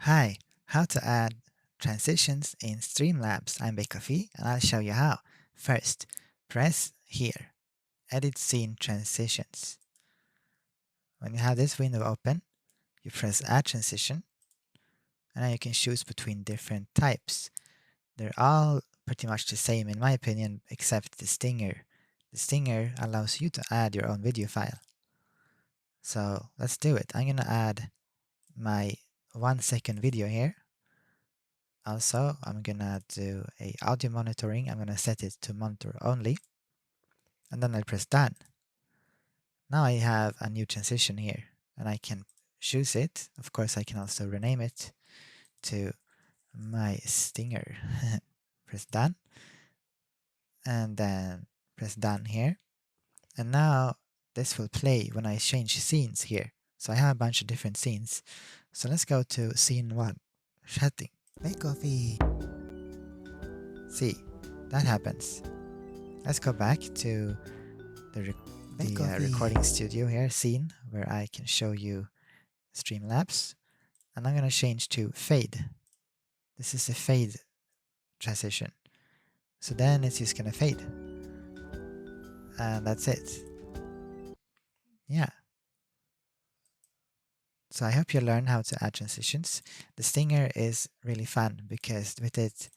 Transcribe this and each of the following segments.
Hi, how to add transitions in Streamlabs. I'm Bekofi and I'll show you how. First, press here, Edit Scene Transitions. When you have this window open, you press Add Transition and then you can choose between different types. They're all pretty much the same in my opinion except the stinger. The stinger allows you to add your own video file. So let's do it. I'm going to add my 1-second video here. Also, I'm gonna do a audio monitoring. I'm gonna set it to monitor only. And then I'll press done. Now I have a new transition here and I can choose it. Of course, I can also rename it to my stinger. Press done. And then press done here. And now this will play when I change scenes here. So I have a bunch of different scenes. So let's go to scene 1. Chatting. Make coffee. See, that happens. Let's go back to the recording studio here, scene, where I can show you Streamlabs. And I'm going to change to fade. This is a fade transition. So then it's just going to fade. And that's it. Yeah. So I hope you learn how to add transitions. The stinger is really fun because with it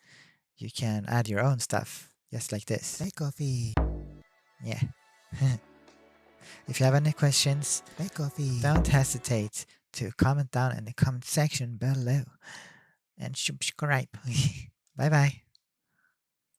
you can add your own stuff, just like this. Make coffee. Yeah. If you have any questions, make coffee. Don't hesitate to comment down in the comment section below and subscribe. Bye bye.